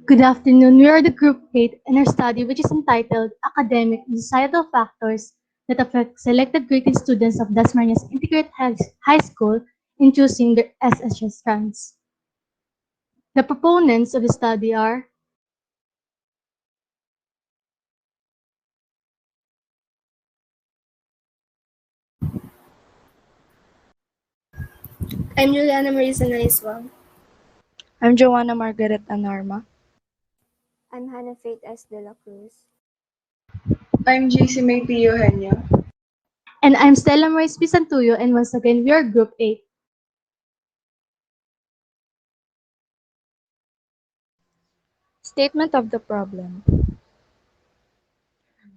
Good afternoon. We are the Group 8 in our study, which is entitled Academic and Societal Factors that Affect Selected Grading Students of Dasmariñas Integrated High School in choosing their SHS strands. The proponents of the study are I'm Juliana Marisa Naiswang. I'm Joanna Margareth Anorma. I'm Hannah Faith S. De La Cruz. I'm JC Maypi Eugenio. and I'm Stella Maris Pisantuyo, and once again we are Group 8. Statement of the problem.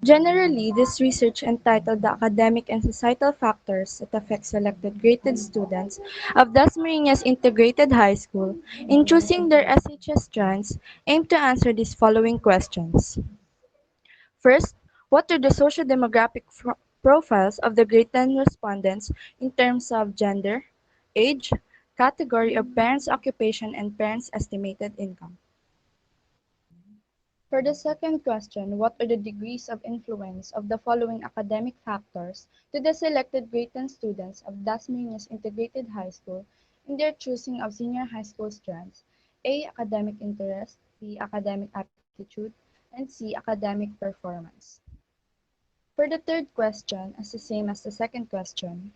Generally, this research entitled The Academic and Societal Factors that Affect Selected Graded Students of Dasmariñas Integrated High School in choosing their SHS strands aimed to answer these following questions. First, what are the socio-demographic profiles of the grade 10 respondents in terms of gender, age, category of parents' occupation, and parents' estimated income? For the second question, what are the degrees of influence of the following academic factors to the selected grade 10 students of Dasmariñas Integrated High School in their choosing of senior high school strands? A. Academic interest, B. Academic aptitude, and C. Academic performance. For the third question, as the same as the second question,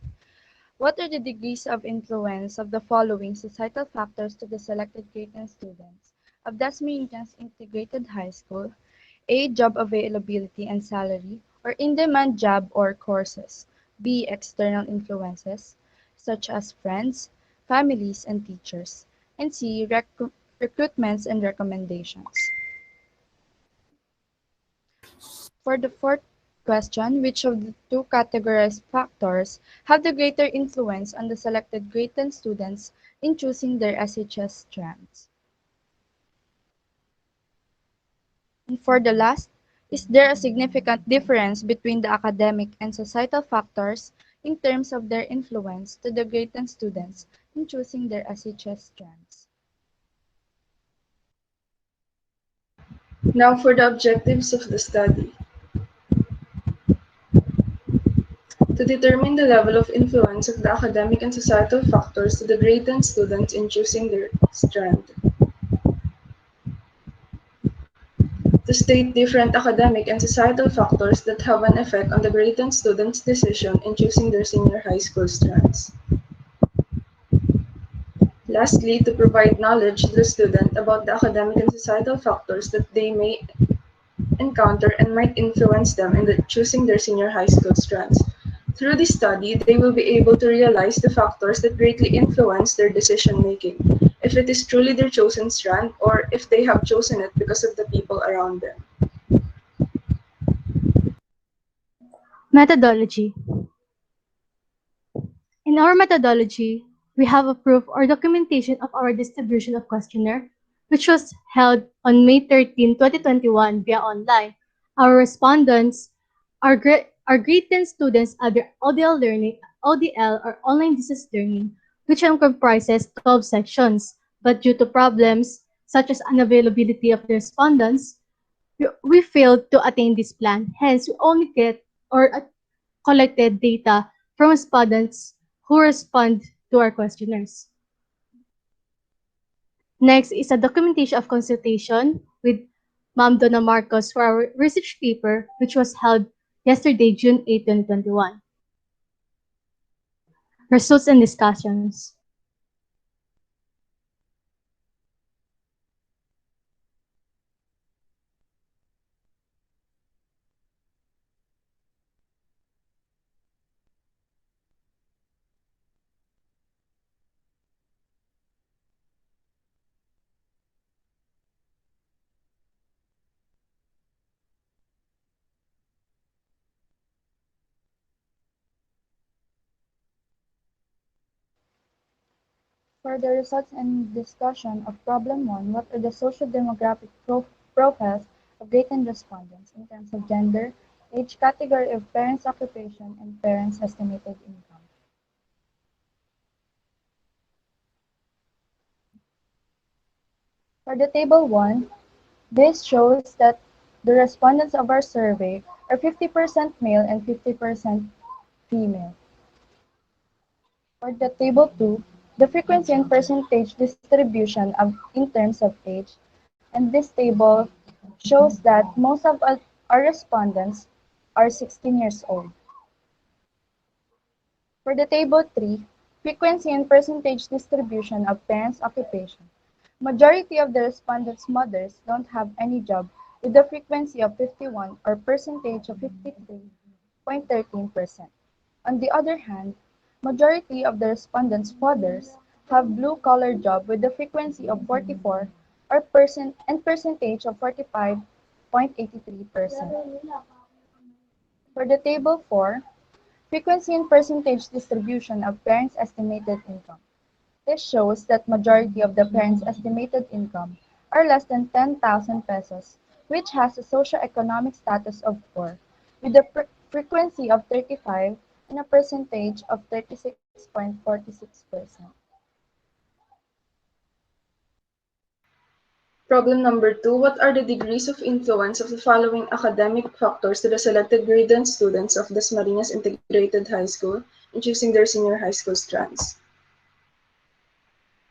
what are the degrees of influence of the following societal factors to the selected grade 10 students of Dasmariñas Integrated High School? A. Job availability and salary, or in-demand job or courses. B. External influences, such as friends, families, and teachers. And C. Recruitments and recommendations. For the fourth question, which of the two categorized factors have the greater influence on the selected grade 10 students in choosing their SHS strands? And for the last, is there a significant difference between the academic and societal factors in terms of their influence to the grade 10 students in choosing their SHS strands? Now for the objectives of the study. To determine the level of influence of the academic and societal factors to the grade 10 students in choosing their strand. To state different academic and societal factors that have an effect on the grade 10 students' decision in choosing their senior high school strands. Lastly, to provide knowledge to the student about the academic and societal factors that they may encounter and might influence them in choosing their senior high school strands. Through this study, they will be able to realize the factors that greatly influence their decision making, if it is truly their chosen strand or if they have chosen it because of the people around them. Methodology. In our methodology, we have a proof or documentation of our distribution of questionnaire, which was held on May 13, 2021 via online. Our respondents are grade 10 students either ODL learning, ODL, or online distance learning, which comprises 12 sections. But due to problems such as unavailability of the respondents, we failed to attain this plan. Hence, we only get or collected data from respondents who respond to our questionnaires. Next is a documentation of consultation with Ma'am Donna Marcos for our research paper, which was held yesterday, June 8, 2021. Results and discussions. For the results and discussion of Problem 1, what are the socio-demographic profiles of grade 10 respondents in terms of gender, age, category of parents' occupation, and parents' estimated income? For the Table 1, This shows that the respondents of our survey are 50% male and 50% female. For the table 2, the frequency and percentage distribution in terms of age, and this table shows that most of our respondents are 16 years old. For the table 3, frequency and percentage distribution of parents' occupation, majority of the respondents' mothers don't have any job with a frequency of 51 or percentage of 53.13%. On the other hand, majority of the respondents' fathers have blue-collar job with a frequency of 44 or percentage of 45.83%. For the table 4, frequency and percentage distribution of parents' estimated income. This shows that majority of the parents' estimated income are less than 10,000 pesos, which has a socioeconomic status of poor, with a frequency of 35 and a percentage of 36.46%. Problem number 2. What are the degrees of influence of the following academic factors to the selected grade 10 students of Dasmariñas Integrated High School in choosing their senior high school strands?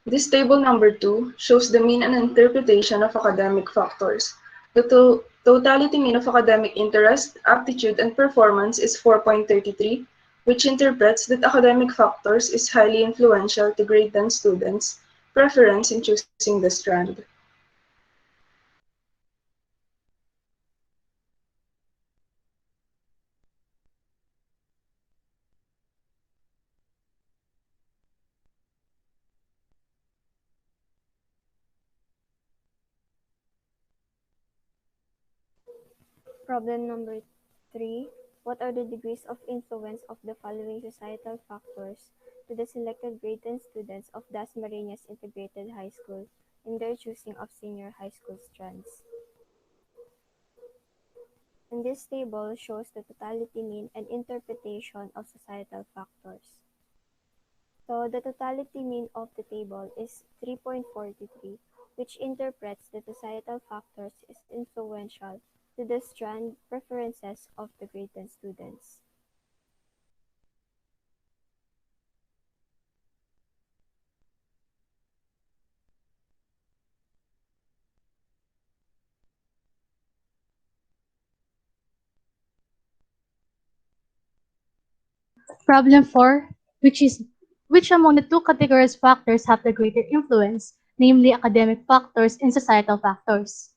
This table number 2 shows the mean and interpretation of academic factors. The totality mean of academic interest, aptitude, and performance is 4.33, which interprets that academic factors is highly influential to grade 10 students' preference in choosing the strand. Problem number 3. What are the degrees of influence of the following societal factors to the selected grade 10 students of Dasmariñas Integrated High School in their choosing of senior high school strands? And this table shows the totality mean and interpretation of societal factors. So the totality mean of the table is 3.43, which interprets the societal factors is influential to the strand preferences of the grade 10 students. Problem 4, which among the two categorized factors have the greater influence, namely academic factors and societal factors?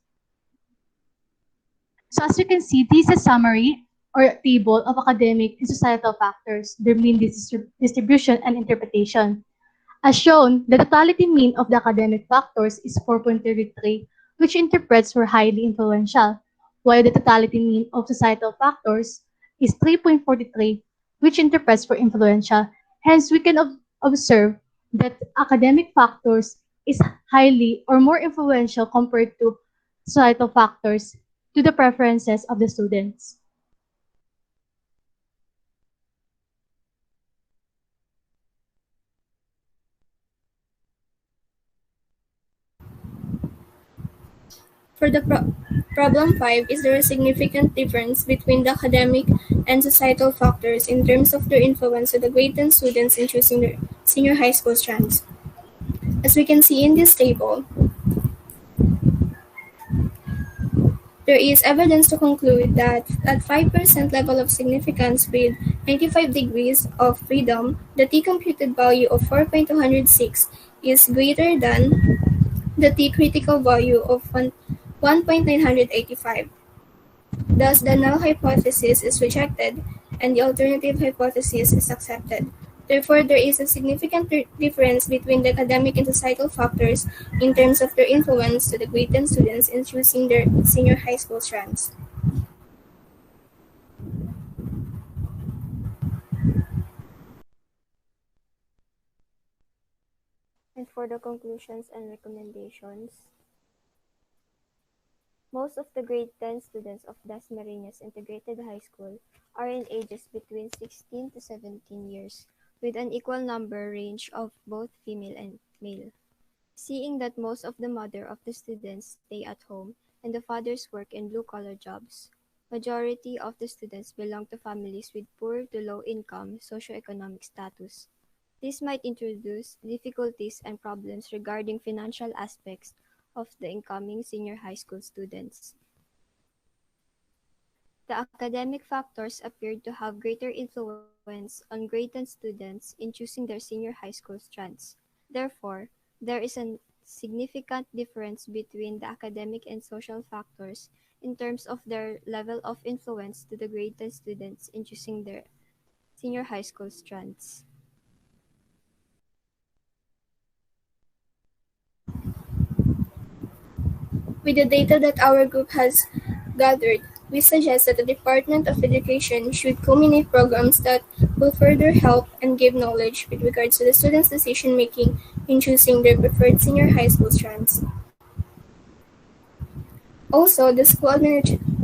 So as you can see, this is a summary or table of academic and societal factors, their mean distribution and interpretation. As shown, the totality mean of the academic factors is 4.33, which interprets were highly influential, while the totality mean of societal factors is 3.43, which interprets for influential. Hence, we can observe that academic factors is highly or more influential compared to societal factors to the preferences of the students. For the problem 5, is there a significant difference between the academic and societal factors in terms of their influence to the grade 10 students in choosing their senior high school strands? As we can see in this table, there is evidence to conclude that at 5% level of significance with 95 degrees of freedom, the t-computed value of 4.206 is greater than the t-critical value of 1.985. Thus, the null hypothesis is rejected and the alternative hypothesis is accepted. Therefore, there is a significant difference between the academic and societal factors in terms of their influence to the grade 10 students in choosing their senior high school strands. And for the conclusions and recommendations, most of the grade 10 students of Dasmariñas Integrated High School are in ages between 16 to 17 years, with an equal number range of both female and male. Seeing that most of the mother of the students stay at home, and the fathers work in blue-collar jobs. Majority of the students belong to families with poor to low income socioeconomic status. This might introduce difficulties and problems regarding financial aspects of the incoming senior high school students. The academic factors appeared to have greater influence on grade 10 students in choosing their senior high school strands. Therefore, there is a significant difference between the academic and social factors in terms of their level of influence to the grade 10 students in choosing their senior high school strands. With the data that our group has gathered, we suggest that the Department of Education should culminate programs that will further help and give knowledge with regards to the students' decision making in choosing their preferred senior high school strands. Also, the school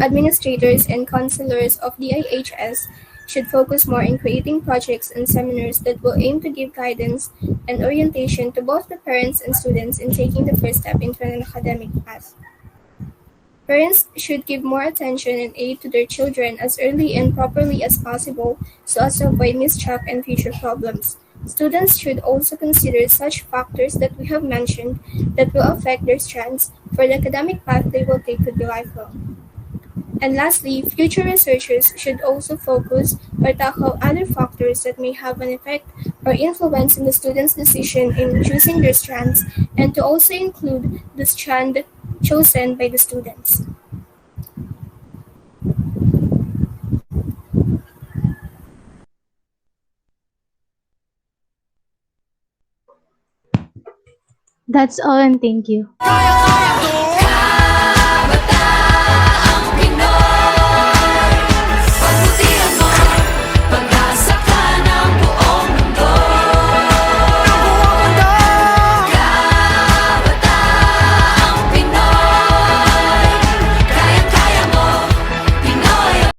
administrators and counselors of the IHS should focus more in creating projects and seminars that will aim to give guidance and orientation to both the parents and students in taking the first step into an academic path. Parents should give more attention and aid to their children as early and properly as possible so as to avoid mistruck and future problems. Students should also consider such factors that we have mentioned that will affect their strands for the academic path they will take to be lifelong. And lastly, future researchers should also focus or tackle other factors that may have an effect or influence in the student's decision in choosing their strands, and to also include the strand chosen by the students. That's all and thank you.